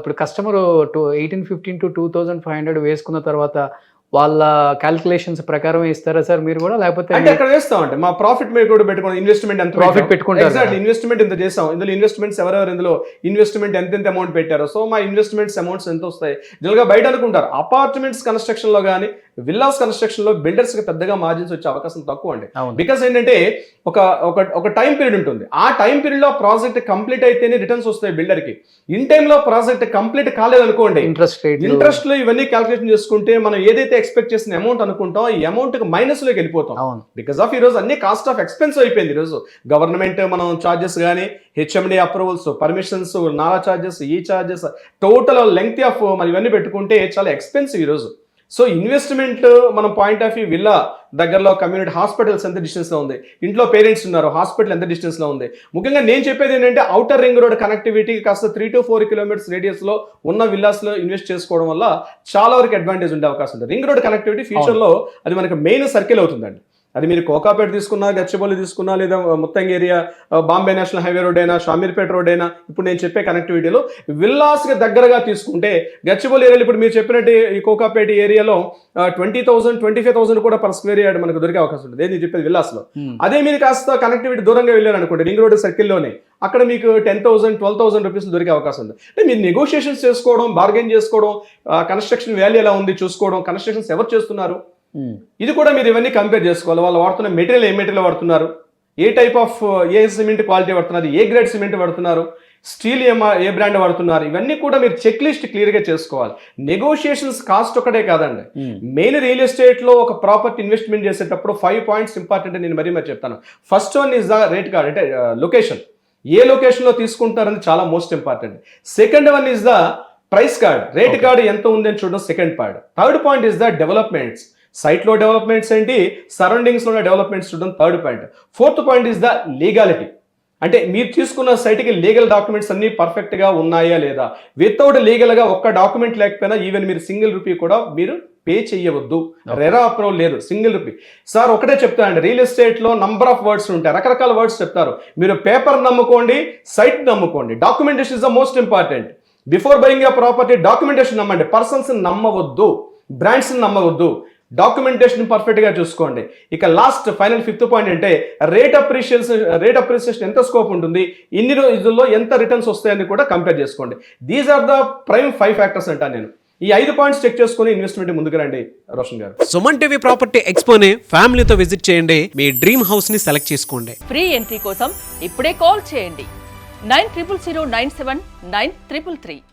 ఇప్పుడు customer 1815 to 2500 వేసుకున్న తర్వాత వాళ్ళ క్యాలిక్యులేషన్స్ ప్రకారం ఇస్తారా సార్ మీరు కూడా, లేకపోతే అంటే అక్కడ వేస్తామంటే మా ప్రాఫిట్ మీద కూడా పెట్టుకోండి, ఇన్వెస్ట్మెంట్ ఎంత ప్రాఫిట్ పెట్టుకుంటారు? ఎగ్జాక్ట్లీ, ఇన్వెస్ట్మెంట్ ఎంత చేసాం, ఇందులో ఇన్వెస్ట్మెంట్స్ ఎవరెవరు ఇందులో ఇన్వెస్ట్మెంట్ ఎంత అమౌంట్ పెట్టారో, సో మా ఇన్వెస్ట్మెంట్స్ అమౌంట్స్ ఎంత వస్తాయి. జనరల్గా బయట అనుకుంటారు అపార్ట్మెంట్స్ కన్స్ట్రక్షన్ లో కానీ విల్లాస్ కన్స్ట్రక్షన్ లో బిల్డర్స్ కి పెద్దగా మార్జిన్స్ వచ్చే అవకాశం తక్కువ అండి. బికాస్ ఏంటంటే ఒక టైం పీరియడ్ ఉంటుంది, ఆ టైం పీరియడ్ లో ప్రాజెక్ట్ కంప్లీట్ అయితేనే రిటర్న్స్ వస్తాయి బిల్డర్ కి. ఇన్ టైమ్ లో ప్రాజెక్ట్ కంప్లీట్ కాలేదనుకోండి, ఇంట్రెస్ట్ లో ఇవన్నీ క్యాల్కులేషన్ చేసుకుంటే మనం ఏదైతే ఎక్స్పెక్ట్ చేసిన అమౌంట్ అనుకుంటాం ఈ అమౌంట్ మైనస్ లోకి వెళ్ళిపోతాం. బికాస్ ఆఫ్ ఈ రోజు అన్ని కాస్ట్ ఆఫ్ ఎక్స్పెన్స్ అయిపోయింది. ఈ రోజు గవర్నమెంట్ మనం చార్జెస్ కానీ హెచ్ఎండి అప్రూవల్స్, పర్మిషన్స్, నాలా చార్జెస్, ఈ చార్జెస్, టోటల్ లెంగ్త్ ఆఫ్ మరి ఇవన్నీ పెట్టుకుంటే చాలా ఎక్స్పెన్సివ్ ఈ రోజు. సో ఇన్వెస్ట్మెంట్ మనం పాయింట్ ఆఫ్ వ్యూ విల్లా దగ్గరలో కమ్యూనిటీ హాస్పిటల్స్ ఎంత డిస్టెన్స్ లో ఉంది, ఇంట్లో పేరెంట్స్ ఉన్నారు, హాస్పిటల్ ఎంత డిస్టెన్స్ లో ఉంది. ముఖ్యంగా నేను చెప్పేది ఏంటంటే ఔటర్ రింగ్ రోడ్ కనెక్టివిటీ కాస్త 3 to 4 kilometers రేడియస్ లో ఉన్న విల్లాస్ లో ఇన్వెస్ట్ చేసుకోవడం వల్ల చాలా వరకు అడ్వాంటేజ్ ఉండే అవకాశం ఉంది. రింగ్ రోడ్ కనెక్టివిటీ ఫ్యూచర్ లో అది మనకి మెయిన్ సర్కిల్ అవుతుందండి. అది మీరు కోకాపేట తీసుకున్నా, గచ్చిబౌలి తీసుకున్నా, లేదా Muthangi area, Bombay national highway road అయినా, షామీర్పేట రోడ్ అయినా, ఇప్పుడు నేను చెప్పే కనెక్టివిటీలో విల్లాస్కి దగ్గరగా తీసుకుంటే గచ్చిబౌలి ఏరియాలో ఇప్పుడు మీరు చెప్పినట్టు ఈ కోకాపేట ఏరియాలో 20,000 25,000 కూడా పర్ స్క్వేర్ యార్డ్ మనకు దొరికే అవకాశం ఉంటుంది. నేను చెప్పేది విల్లాస్లో. అదే మీరు కాస్త కనెక్టివిటీ దూరంగా వెళ్ళారు అనుకోండి, రింగ్ రోడ్ సర్కిల్లోనే, అక్కడ మీకు 10,000 12,000 రూపీస్ దొరికే అవకాశం ఉంది. అంటే మీరు నెగోషియేషన్స్ చేసుకోవడం, బార్గెన్ చేసుకోవడం, కన్స్ట్రక్షన్ వాల్యూ ఎలా ఉంది చూసుకోవడం, కన్స్ట్రక్షన్స్ ఎవరు చేస్తున్నారు ఇది కూడా మీరు ఇవన్నీ కంపేర్ చేసుకోవాలి. వాళ్ళు వాడుతున్న మెటీరియల్ ఏ మెటీరియల్ వాడుతున్నారు, ఏ టైప్ ఆఫ్ ఏ సిమెంట్ క్వాలిటీ వాడుతున్నారు, ఏ గ్రేడ్ సిమెంట్ వాడుతున్నారు, స్టీల్ ఏ బ్రాండ్ వాడుతున్నారు, ఇవన్నీ కూడా మీరు చెక్ లిస్ట్ క్లియర్గా చేసుకోవాలి. నెగోషియేషన్స్ కాస్ట్ ఒకటే కాదండి, మెయిన్ రియల్ ఎస్టేట్ లో ఒక ప్రాపర్టీ ఇన్వెస్ట్మెంట్ చేసేటప్పుడు 5 points ఇంపార్టెంట్. నేను మరీ చెప్తాను. First one is the rate card, అంటే లొకేషన్, ఏ లొకేషన్ లో తీసుకుంటారని చాలా most important. Second one is the price card, rate card ఎంత ఉందని చూడడం second point. Third point is the developments, సైట్లో డెవలప్మెంట్స్ ఏంటి, సరౌండింగ్స్లో డెవలప్మెంట్స్ చూడడం third point. Fourth point is the legality, అంటే మీరు తీసుకున్న సైట్కి లీగల్ డాక్యుమెంట్స్ అన్ని పర్ఫెక్ట్గా ఉన్నాయా లేదా. వితౌట్ లీగల్గా ఒక్క డాక్యుమెంట్ లేకపోయినా ఈవెన్ మీరు సింగిల్ రూపీ కూడా మీరు పే చేయవద్దు, రెరా అప్రూవల్ లేదు, సింగిల్ రూపీ. సార్ ఒకటే చెప్తానండి, రియల్ ఎస్టేట్లో నంబర్ ఆఫ్ వర్డ్స్ ఉంటాయి, రకరకాల వర్డ్స్ చెప్తారు. మీరు పేపర్ నమ్ముకోండి, సైట్ నమ్ముకోండి, documentation is the most important. Before buying a property documentation నమ్మండి, పర్సన్స్ నమ్మవద్దు, బ్రాండ్స్ నమ్మవద్దు, డాక్యుమెంటేషన్ పర్ఫెక్ట్ గా చూసుకోండి. ఇక లాస్ట్ ఫైనల్ 5th పాయింట్ అంటే రేట్ అప్రిసియేషన్ ఎంత స్కోప్ ఉంటుంది, ఇన్ని రోజుల్లో ఎంత రిటర్న్స్ వస్తాయని కూడా కంపేర్ చేసుకోండి. These are the prime 5 factors అంటాను నేను. ఈ 5 points చెక్ చేసుకుని ఇన్వెస్ట్మెంట్ ముందుకు రండి రోషన్ గారు. సుమన్ టీవీ ప్రాపర్టీ ఎక్స్పోని ఫ్యామిలీతో విజిట్ చేయండి, మీ డ్రీమ్ హౌస్ ని సెలెక్ట్ చేసుకోండి. ఫ్రీ ఎంట్రీ కోసం ఇప్పుడే కాల్ చేయండి 9000979333.